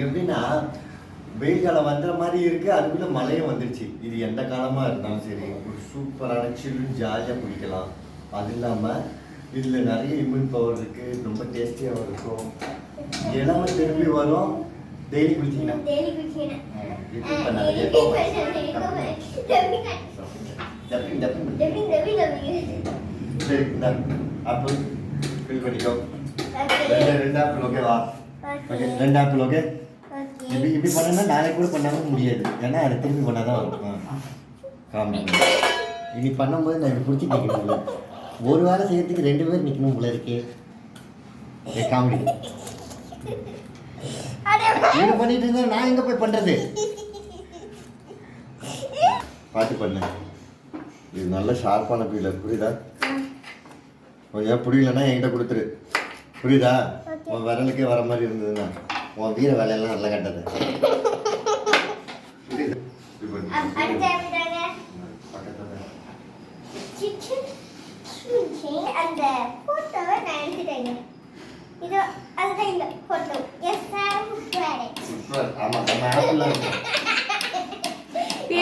எப்படின்னா வெயில் காலம் வந்துற மாதிரி இருக்குது, அதுக்குள்ளே மழையும் வந்துடுச்சு. இது எந்த காலமாக இருந்தாலும் சரி ஒரு சூப்பரான சில்லுன்னு ஜாலியாக குடிக்கலாம். அது இல்லாமல் இதில் நிறைய இம்யூன் பவர் இருக்குது, ரொம்ப டேஸ்டியாகவும் இருக்கும். இளம திரும்பி வரும். டெய்லி குடிச்சிங்கன்னா சரி அப்போ ஃபில் பண்ணிக்கோ. 2 ஆப்பிள் ஓகேவா? Okay 2 apple okay. இப்படி பண்ணா நாளைக்கு கூட பண்ணாமல் முடியாது, ஏன்னா அதை திரும்பி பண்ணால் தான் வரும். காமி இப்படி பண்ணும்போது நான் இப்படி பிடிச்சி நிற்கணும்ல, ஒரு வாரம் செய்யறதுக்கு 2 பேர் நிற்கணும் போல இருக்கு. காமெடி இது பண்ணிட்டு இருந்தா நான் எங்கே போய் பண்ணுறது? பார்த்து பண்ணு. இது நல்ல ஷார்ப்பான பீலர், புரியுதா? கொஞ்சம் புரியலன்னா என்கிட்ட கொடுத்துரு, புரியுதா? உன் விரலுக்கே வர மாதிரி இருந்ததுன்னா உன் வீர வேலையெல்லாம் நல்லா கட்டது.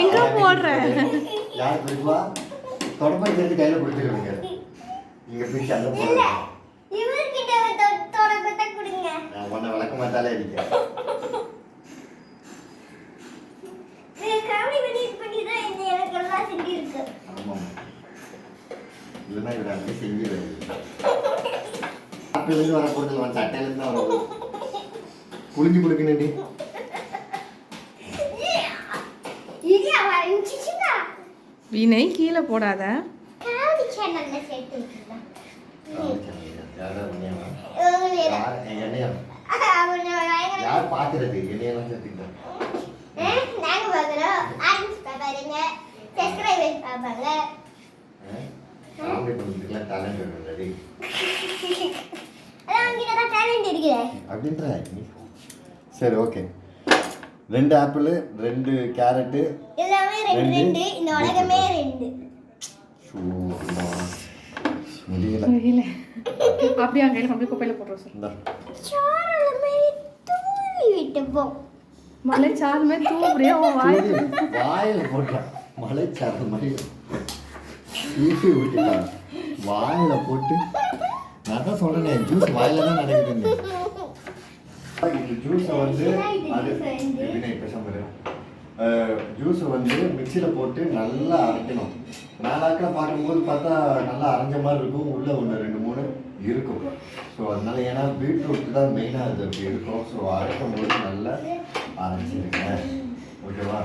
எங்க போடுற யார் பிடிப்பா? தொடப்பம் சேர்த்து கையில் கொடுத்துருவீங்க. இங்க பிடிச்சி அங்கே போடுங்க. உன்னை விளக்க மாட்டாலே இருக்க. இல்லைன்னா இவர் அப்படியே செஞ்சிருவாரு. ஆப்பிள்லேருந்து வர பொருட்கள் வந்து சட்டையிலேருந்து தான் வரும். புளிஞ்சு கொடுக்கணுண்டி. வினை கீழே போடாத. யார் பாக்குறது? என்னையெல்லாம் சேர்த்துக்கிட்டேன். அப்படின்ற சரி ஓகே. 2 ஆப்பிள், 2 கேரட்டு, முடியல. அப்படியே கையில அப்படியே குப்பையில போட்டுருவோம். மலைச்சாறு மாதிரி தூவுறியா வாயில போட்டான். மலைச்சாறு மாதிரி விட்டுட்டான் வாயில போட்டு. நான் தான் சொல்றேன் ஜூஸ் வாயில தான் நடக்குதுன்னு. இந்த ஜூஸை வந்து ஜூஸை வந்து மிக்சியில் போட்டு நல்லா அரைக்கணும். நாளாக்கில் பார்க்கும்போது பார்த்தா நல்லா அரைஞ்ச மாதிரி இருக்கும், உள்ளே 1 2 3 இருக்கும். ஸோ அதனால ஏன்னா பீட்ரூட் தான் மெயினாக அது அப்படி இருக்கும். ஸோ அரைக்கும் போது நல்லா அரைச்சிருங்க, ஓகேவா?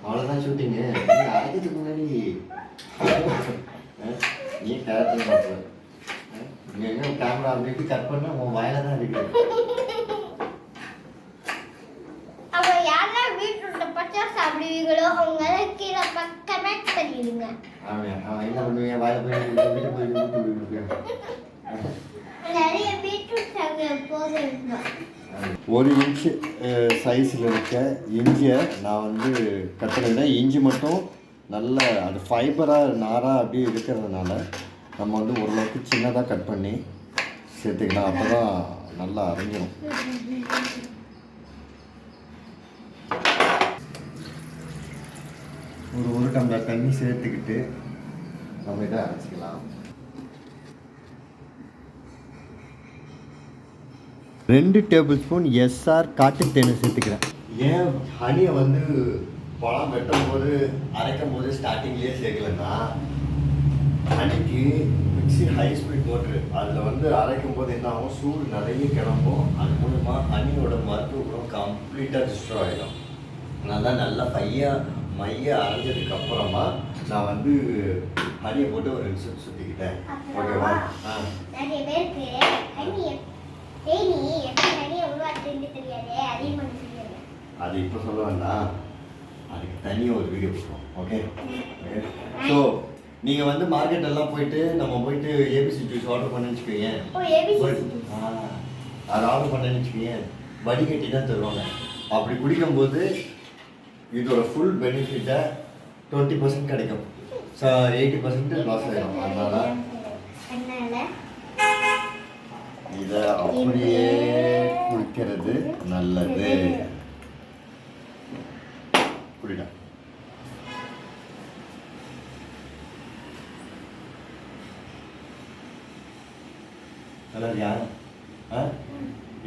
அவ்வளோதான் ஷூட்டிங்கு. அரைக்கிறதுக்கு முன்னாடி ஏன் கேரக்டர் மாற்ற இங்கே எங்கே கேமரா அப்படி கட் பண்ண உன் வாயில தான் இருக்குது. ஒரு இன்ச்சு சைஸில் இருக்க இஞ்சியை நான் வந்து கட் பண்ணிக்கிறேன். இஞ்சி மட்டும் நல்ல அது ஃபைபராக நாராக அப்படியே இருக்கிறதுனால நம்ம வந்து ஓரளவுக்கு சின்னதாக கட் பண்ணி சேர்த்துக்கலாம். அப்போ தான் நல்லா அரைஞ்சிடும். ஒரு 1 டம்ளர் தண்ணி சேர்த்துக்கிட்டு நம்ம இதை அரைச்சிக்கலாம். 2 டேபிள் ஸ்பூன் எஸ்ஆர் காட்டு தேனை சேர்த்துக்கிறேன். ஏன் ஹனியை வந்து பழம் வெட்டும் போது அரைக்கும் போது ஸ்டார்டிங்லேயே சேர்க்கலன்னா, ஹனிக்கு மிக்ஸி ஹை ஸ்பீட் மோட்ரு, அதில் வந்து அரைக்கும் போது என்ன ஆகும், சூடு நிறைய கிளம்பும். அது மூலமாக ஹனியோட மருத்துவ குணம் கம்ப்ளீட்டாக டிஸ்ட்ராய் ஆகிடும். நல்லா மைய அரைஞ்சதுக்கப்புறமா நான் வந்து ஹனியை போட்டு ஒரு 2 சுற்று சுற்றிக்கிட்டேன், ஓகேவா? அது இப்போ சொல்ல வேண்டாம், அதுக்கு தனியாக ஒரு வீடியோ போடுவோம், ஓகே? ஸோ நீங்கள் வந்து மார்க்கெட்டெல்லாம் போயிட்டு நம்ம போயிட்டு ஏபிசி ஜூஸ் ஆர்டர் பண்ணி வச்சுக்கோங்க. அது ஆர்டர் பண்ணி வச்சுக்கோங்க, வடிகட்டி தான் தருவாங்க. அப்படி குடிக்கும்போது இதோட ஃபுல் பெனிஃபிட்டை 20% கிடைக்கும். ஸோ 80% லாஸ் ஆகிடும். அதனால் அப்படியே குடிக்கிறது நல்லது. குடிடா. நல்லா இருக்கியா?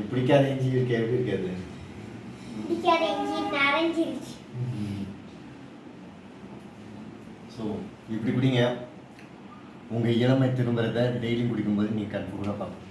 பிடிக்காத இஞ்சி இருக்கே, எப்படி இருக்காது? ஸோ இப்படி குடிங்க. உங்கள் இளமை திரும்புறத டெய்லியும் குடிக்கும்போது நீங்கள் கன்ஃபார்மாக பார்ப்போம்.